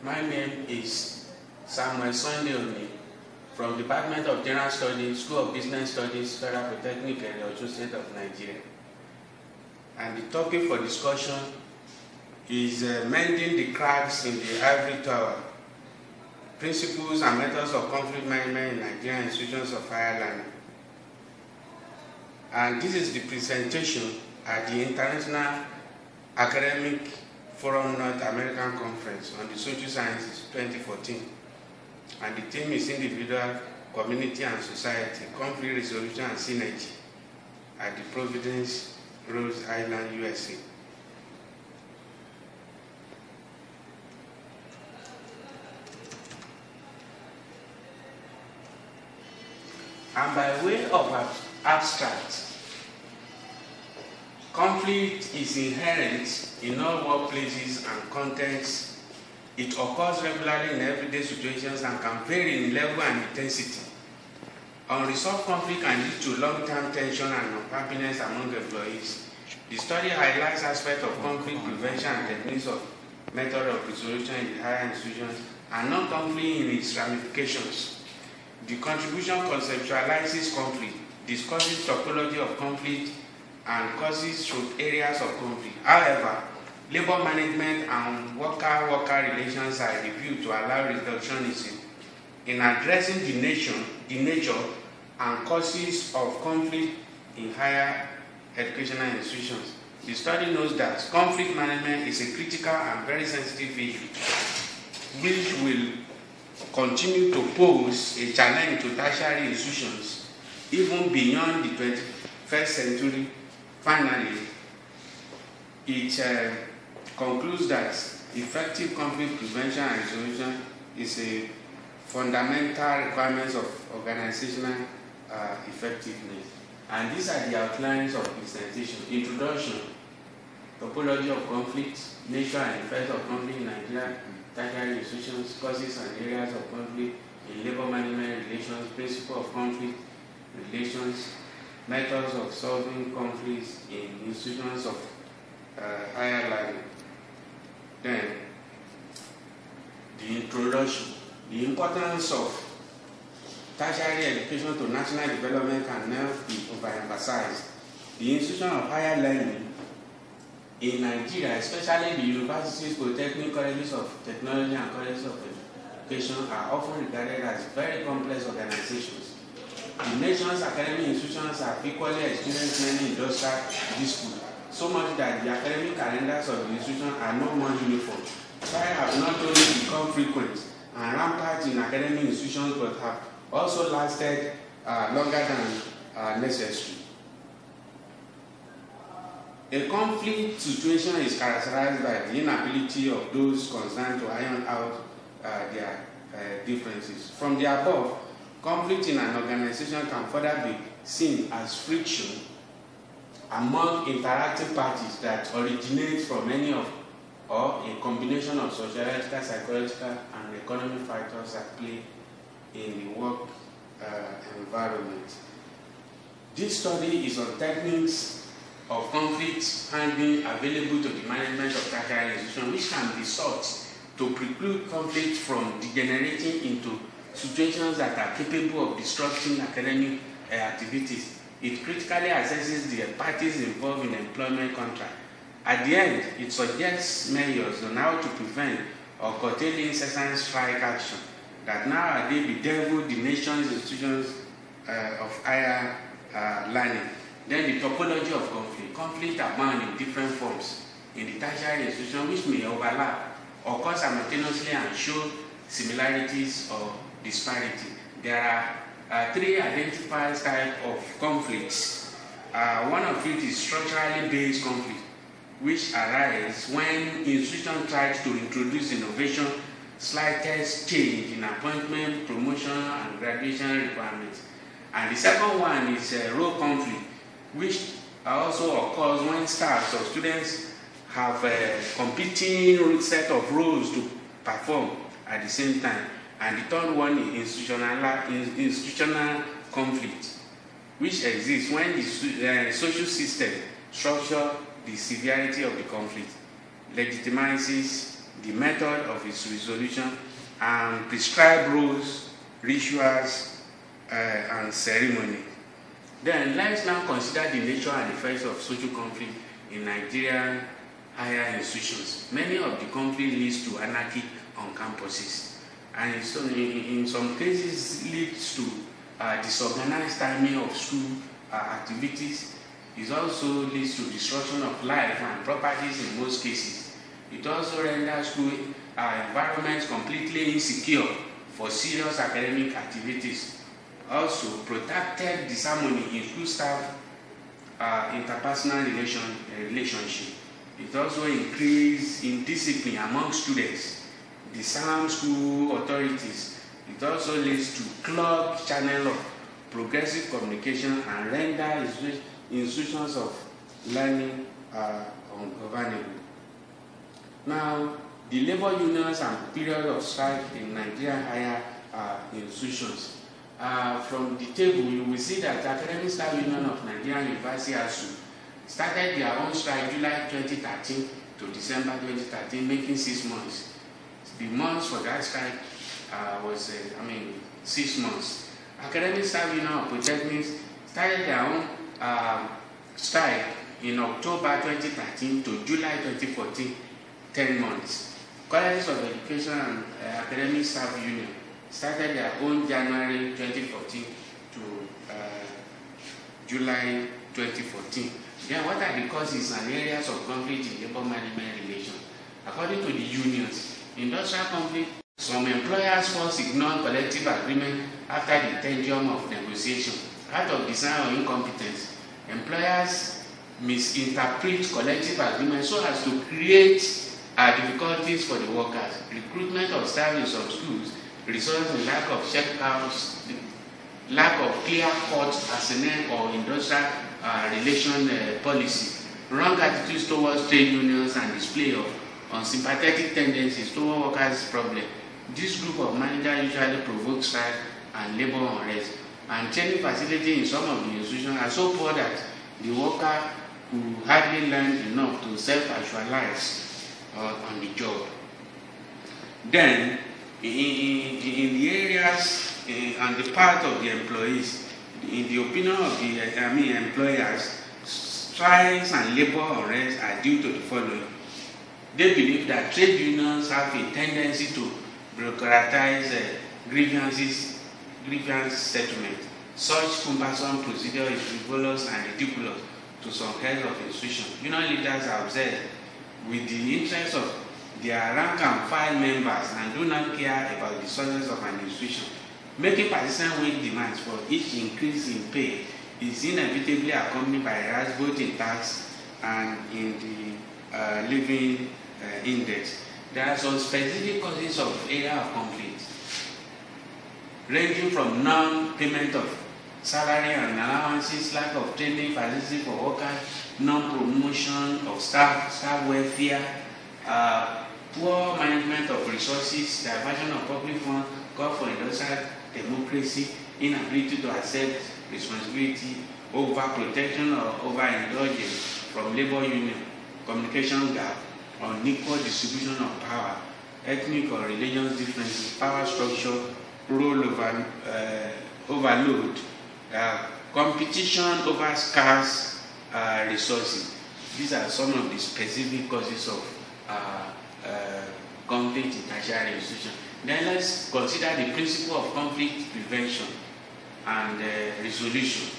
My name is Samuel Sunday Oni from Department of General Studies, School of Business Studies, Federal Polytechnic, Osun State of Nigeria. And the topic for discussion is mending the cracks in the ivory tower, principles and methods of conflict management in Nigerian institutions of higher learning. And this is the presentation at the International Academic Forum North American Conference on the Social Sciences 2014. And the theme is individual, community and society, conflict resolution and synergy at the Providence, Rhode Island, USA. And by way of abstract, conflict is inherent in all workplaces and contexts. It occurs regularly in everyday situations and can vary in level and intensity. Unresolved conflict can lead to long-term tension and unhappiness among employees. The study highlights aspects of conflict prevention and techniques of method of resolution in the higher institutions and non-conflict in its ramifications. The contribution conceptualizes conflict, discusses topology of conflict, and causes through areas of conflict. However, labor management and worker-worker relations are reviewed to allow reductionism in addressing the nature and causes of conflict in higher educational institutions. The study knows that conflict management is a critical and very sensitive issue, which will continue to pose a challenge to tertiary institutions even beyond the 21st century. Finally, it concludes that effective conflict prevention and resolution is a fundamental requirement of organizational effectiveness. And these are the outlines of presentation. Introduction, topology of conflict, nature and effects of conflict in Nigeria, tertiary institutions, causes and areas of conflict in labor management relations, principle of conflict relations, methods of solving conflicts in institutions of higher learning. Then, the introduction. The importance of tertiary education to national development can now be overemphasized. The institution of higher learning in Nigeria, especially the universities, polytechnic colleges of technology and colleges of education, are often regarded as very complex organizations. The nation's academic institutions have equally experienced many industrial disputes, so much that the academic calendars of the institution are no more uniform. Fire have not only become frequent and rampant in academic institutions, but have also lasted longer than necessary. A conflict situation is characterized by the inability of those concerned to iron out their differences. From the above, conflict in an organization can further be seen as friction among interactive parties that originates from any of or a combination of sociological, psychological, and economic factors at play in the work environment. This study is on techniques of conflict handling available to the management of tertiary institutions, which can be sought to preclude conflict from degenerating into situations that are capable of disrupting academic activities. It critically assesses the parties involved in employment contract. At the end, it suggests measures on how to prevent or curtail incessant strike action that nowadays bedevil the nation's institutions of higher learning. Then the topology of conflict. Conflict abound in different forms in the tertiary institution, which may overlap, occur simultaneously, and show similarities or disparity. There are three identified types of conflicts. One of it is structurally based conflict, which arises when institution tries to introduce innovation, slightest change in appointment, promotion, and graduation requirements. And the second one is role conflict, which also occurs when staff or students have a competing set of roles to perform at the same time. And the third one is institutional conflict, which exists when the social system structure the severity of the conflict, legitimizes the method of its resolution, and prescribe rules, rituals, and ceremony. Then let's now consider the nature and effects of social conflict in Nigerian higher institutions. Many of the conflict leads to anarchy on campuses, and in some cases leads to disorganized timing of school activities. It also leads to destruction of life and properties in most cases. It also renders school environments completely insecure for serious academic activities. Also, protracted disharmony in school staff interpersonal relationship. It also increases indiscipline among students, disarm school authorities. It also leads to clogged channel of progressive communication and render institutions of learning ungovernable. Now, the labor unions and period of strike in Nigerian higher institutions. From the table, you will see that the Academic Staff Union of Nigerian University ASUU started their own strike July 2013 to December 2013, making 6 months. The months for that strike was 6 months. Academic Staff Union of Polytechnics started their own strike in October 2013 to July 2014, 10 months. Colleges of Education and Academic Staff Union started their own January 2014 to July 2014. Then what are the causes and areas of conflict in labor management relations? According to the unions, industrial conflict, some employers first ignore collective agreement after the tenure of negotiation. Out of desire or incompetence, employers misinterpret collective agreement so as to create difficulties for the workers. Recruitment of staff in some schools results in lack of checkouts, lack of clear-cut personnel or industrial relation policy, wrong attitudes towards trade unions, and display of unsympathetic tendencies toward workers' problem. This group of managers usually provoke strike and labor unrest, and training facilities in some of the institutions are so poor that the worker who hardly learn enough to self-actualize on the job. Then, in the areas and the part of the employees, in the opinion of the employers, strikes and labor unrest are due to the following. They believe that trade unions have a tendency to bureaucratize grievance settlement. Such cumbersome procedure is frivolous and ridiculous to some heads of institutions. Union leaders are obsessed with the interests of their rank and file members and do not care about the sources of an institution. Making persistent wage demands for each increase in pay is inevitably accompanied by a rise both in tax and in the living index. There are some specific causes of area of conflict, ranging from non-payment of salary and allowances, lack of training facilities for workers, non-promotion of staff welfare, poor management of resources, diversion of public funds, call for industrial democracy, inability to accept responsibility, over-protection or over-indulgence from labor union, communication gap, unequal distribution of power, ethnic or religious differences, power structure, role overload, competition over scarce resources. These are some of the specific causes of conflict in tertiary institutions. Then let's consider the principle of conflict prevention and resolution.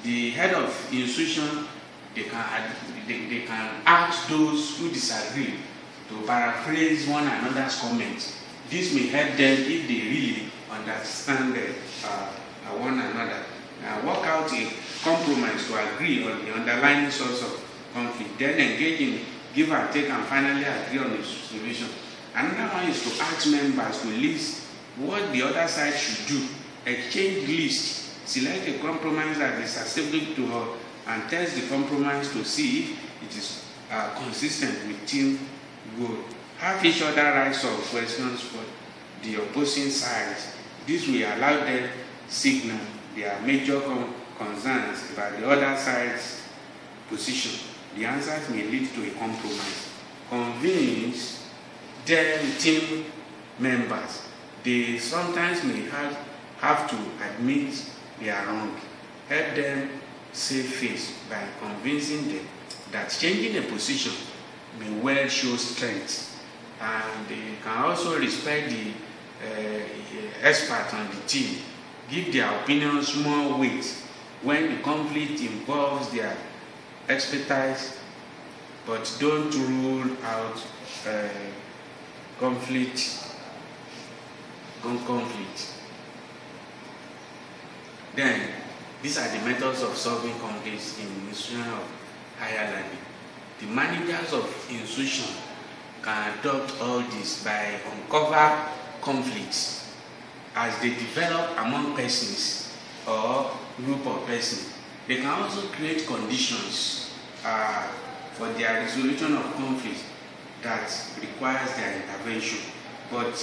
The head of the institution, they can ask those who disagree to paraphrase one another's comments. This may help them if they really understand one another. Work out a compromise to agree on the underlying source of conflict, then engage in give and take and finally agree on a solution. Another one is to ask members to list what the other side should do, exchange lists, select a compromise that is acceptable to her, and test the compromise to see if it is consistent with team goal. Have each other rise up questions for the opposing sides. This will allow them signal their major concerns about the other side's position. The answers may lead to a compromise. convince their team members. They sometimes may have to admit they are wrong. Help them save face by convincing them that changing a position may well show strength, and they can also respect the expert on the team, give their opinions more weight when the conflict involves their expertise, but don't rule out conflict. Then, these are the methods of solving conflicts in the institution of higher learning. The managers of institution can adopt all this by uncover conflicts as they develop among persons or group of persons. They can also create conditions for their resolution of conflicts that requires their intervention, but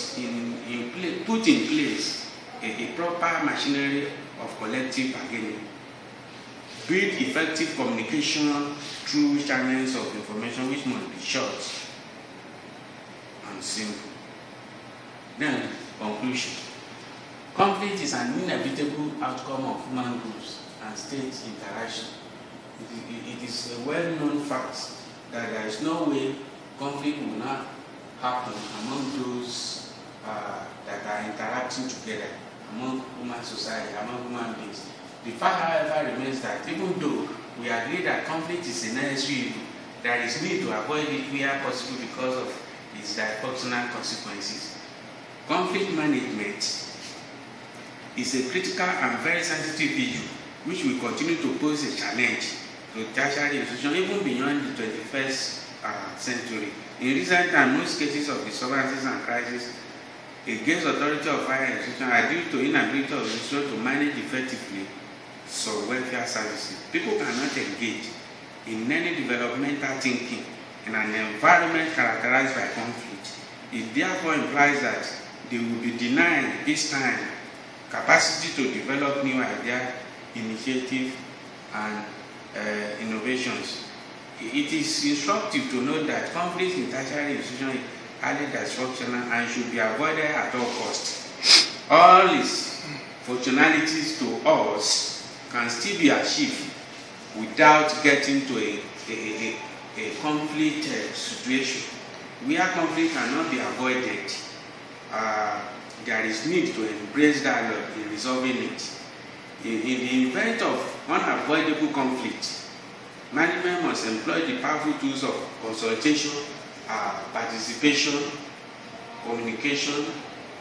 put in place a proper machinery of collective bargaining. Build effective communication through channels of information which must be short and simple. Then, conclusion. Conflict is an inevitable outcome of human groups and state interaction. It is a well-known fact that there is no way conflict will not happen among those that are interacting together, among human society, among human beings. The fact, however, remains that even though we agree that conflict is a necessary evil, there is need to avoid it where possible because of its dysfunctional consequences. Conflict management is a critical and very sensitive issue which will continue to pose a challenge to tertiary institutions even beyond the 21st century. In recent times, most cases of disturbances and crises against authority of higher institutions are due to inability of institutions to manage effectively welfare services. People cannot engage in any developmental thinking in an environment characterized by conflict. It therefore implies that they will be denied this time capacity to develop new ideas, initiatives, and innovations. It is instructive to note that conflict in tertiary institutions is highly dysfunctional and should be avoided at all costs. All its functionalities to us can still be achieved without getting to a conflict situation. Where conflict cannot be avoided, there is need to embrace dialogue in resolving it. In the event of unavoidable conflict, management must employ the powerful tools of consultation, participation, communication,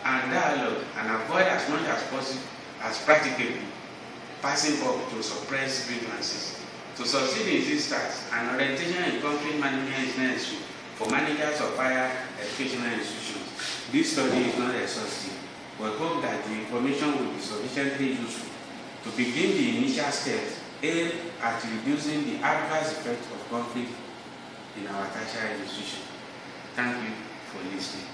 and dialogue, and avoid as much as possible, as practicable, passing up to suppress grievances. To succeed in this task, an orientation in conflict management is necessary for managers of higher educational institutions. This study is not exhaustive, but hope that the information will be sufficiently useful to begin the initial steps aimed at reducing the adverse effects of conflict in our tertiary institution. Thank you for listening.